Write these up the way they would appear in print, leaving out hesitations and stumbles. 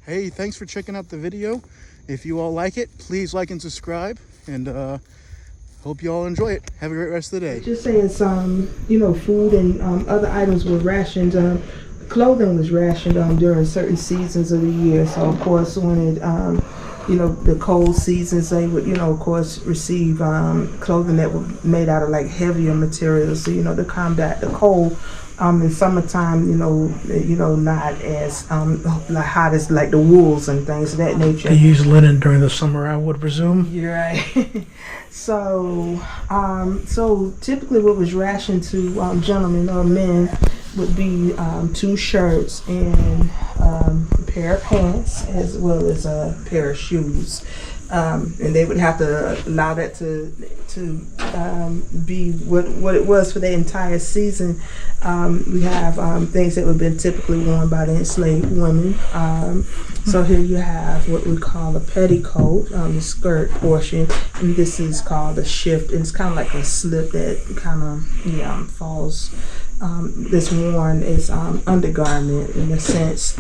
Hey, thanks for checking out the video. If you all like it, please like and subscribe, and hope you all enjoy it. Have a great rest of the day. Just saying some, food and other items were rationed. Clothing was rationed during certain seasons of the year. So, of course, when it, the cold seasons, they would, of course, receive clothing that were made out of like heavier materials, so, to combat the cold. In summertime, not as like hot as like the wools and things of that nature. They use linen during the summer, I would presume. You're right. So typically, what was rationed to gentlemen or men would be 2 shirts and a pair of pants, as well as a pair of shoes. And they would have to allow that to be what it was for the entire season. We have things that would have been typically worn by the enslaved women. So here you have what we call a petticoat, the skirt portion, and this is called a shift. And it's kind of like a slip that kind of falls. That's worn as undergarment in a sense.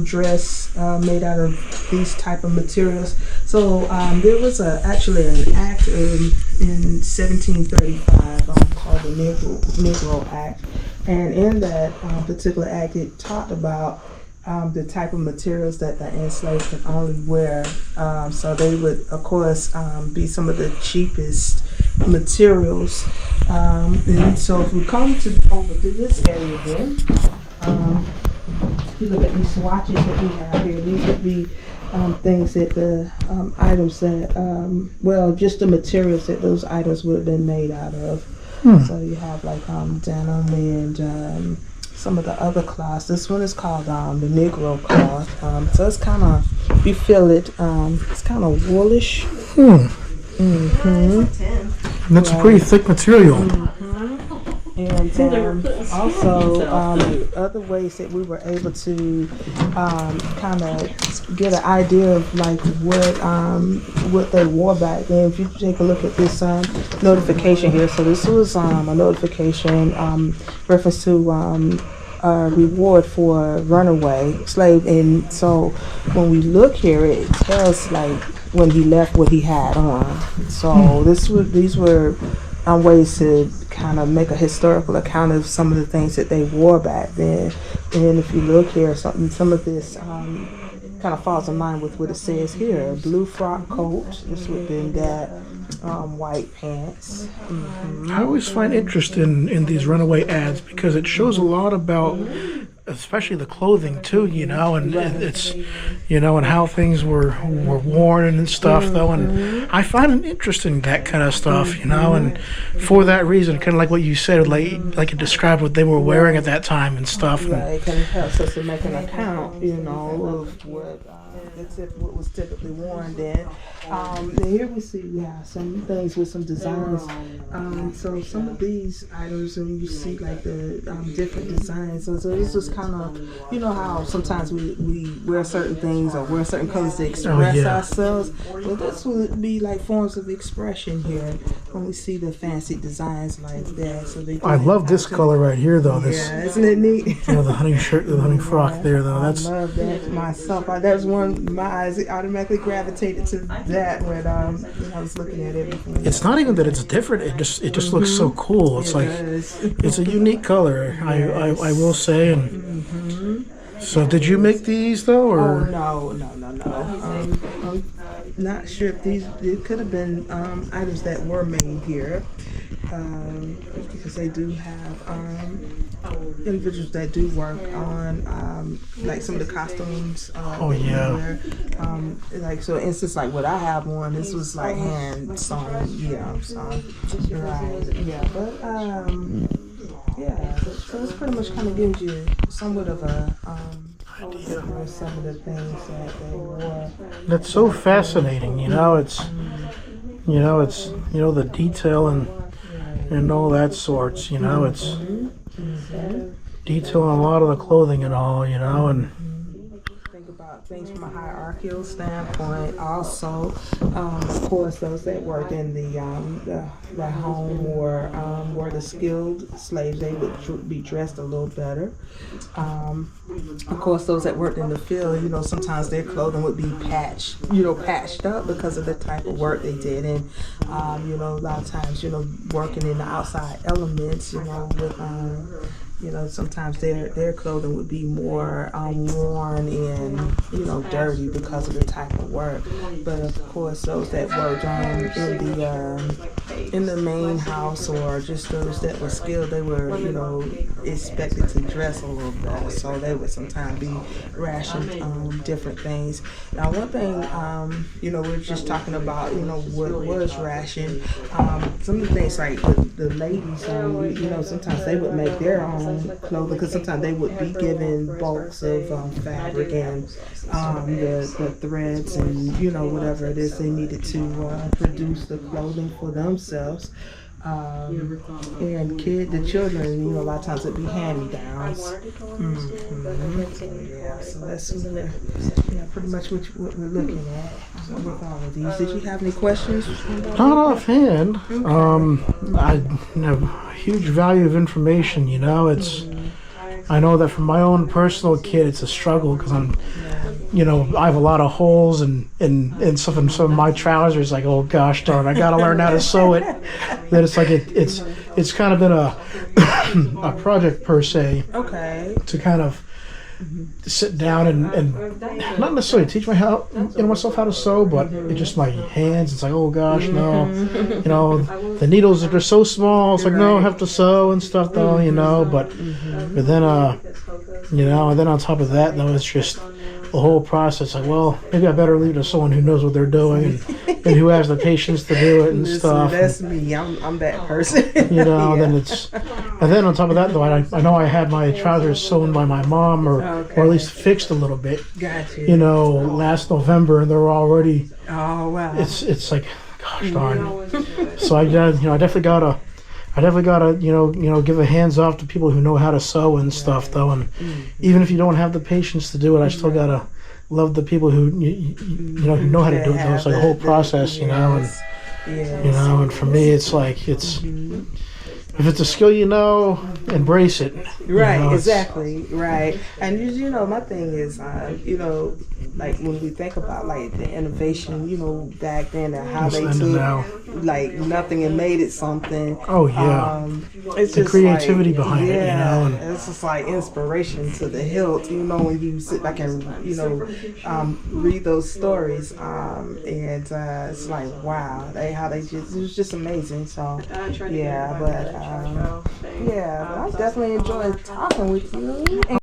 Dress made out of these type of materials. So there was actually an act in 1735 called the Negro Act, and in that particular act, it talked about the type of materials that the enslaved could only wear. So they would, of course, be some of the cheapest materials. And so if we come over to this area here, if you look at these swatches that we have here, these would be things that the items that, just the materials that those items would have been made out of. So you have like denim and some of the other cloths. This one is called the Negro cloth. So it's kind of, you feel it, it's kind of woolish. That's a pretty thick material. And also other ways that we were able to kind of get an idea of like what they wore back then. If you take a look at this notification here, so this was a notification reference to reward for runaway slave, and so when we look here, it tells like when he left what he had on. So these were ways to kind of make a historical account of some of the things that they wore back then. And if you look here, some of this kind of falls in line with what it says here. A blue frock coat, this would have been that, white pants. I always find interest in these runaway ads because it shows a lot about, especially the clothing too, and it's, and how things were worn and stuff though, and I find it interesting, that kind of stuff, and for that reason, kind of like what you said, like it described what they were wearing at that time and stuff. Right, it kind of helps us to make an account, of what was typically worn then. And here we see, some things with some designs. So some of these items, and you see like the different designs. So this was kind of, how sometimes we wear certain things or wear certain colors to express ourselves. Well, this would be like forms of expression here when we see the fancy designs like that. So I love this color right here though. Isn't it neat? The hunting shirt, the hunting frock there though. I love that myself. That's one. My eyes automatically gravitated to that when I was looking at everything. It's not even that it's different. It just looks so cool. It's it's a unique color. I will say. And so, did you make these though, or? Oh no. I'm not sure if it could have been items that were made here, because they do have individuals that do work on like some of the costumes. Like so, instance, like what I have on, this was like hand sewn. So this pretty much kind of gives you somewhat of a idea of some of the things that they wore. That's so fascinating. It's the detail and all that sorts. It's detail on a lot of the clothing and all. And think about things from a hierarchical standpoint. Also, of course, those that worked in the home or were the skilled slaves, they would be dressed a little better. Of course, those that worked in the field, sometimes their clothing would be patched up because of the type of work they did. And, a lot of times, working in the outside elements, with, sometimes their clothing would be more worn and, dirty because of the type of work. But of course, those that worked in the main house or just those that were skilled, they were, expected to dress a little better. So they would sometimes be rationed different things. Now, one thing, we were just talking about, what was rationed. Some of the things like the ladies, sometimes they would make their own clothing because sometimes they would be given bulks of fabric and the threads and whatever it is they needed to produce the clothing for themselves. And the children, a lot of times it'd be hand-me-downs. Yeah, so that's pretty much what we're looking at with all of these. Did you have any questions? Not offhand. I have a huge value of information. I know that for my own personal kid, it's a struggle because I have a lot of holes and stuff in some of my trousers. Like, oh gosh darn, I gotta learn how to sew it. Then it's like it's kind of been a project per se. Okay. To kind of sit down and not necessarily teach myself how to sew, but it's just my hands. It's like, oh gosh, no, the needles are just so small. It's like, no, I have to sew and stuff though, but then and then on top of that though, it's just the whole process. Like, well, maybe I better leave it to someone who knows what they're doing and who has the patience to do it and stuff. That's me. I'm that person. Yeah. Then on top of that though, I know I had my trousers sewn by my mom or at least fixed a little bit. Gotcha. Last November, and they're already. Oh wow. It's like, gosh darn. So I definitely gotta give a hands off to people who know how to sew and stuff though, and even if you don't have the patience to do it, I still gotta love the people who who know how to do it though. It's like a whole process, and and for me it's like if it's a skill, embrace it. Right, exactly, right. And my thing is, like when we think about like the innovation, back then and how they took like nothing and made it something. Oh yeah, it's the just creativity like, behind it, and it's just like inspiration to the hilt. When you sit back and read those stories, and it's like wow, it was just amazing. So yeah, but I definitely enjoyed talking with you.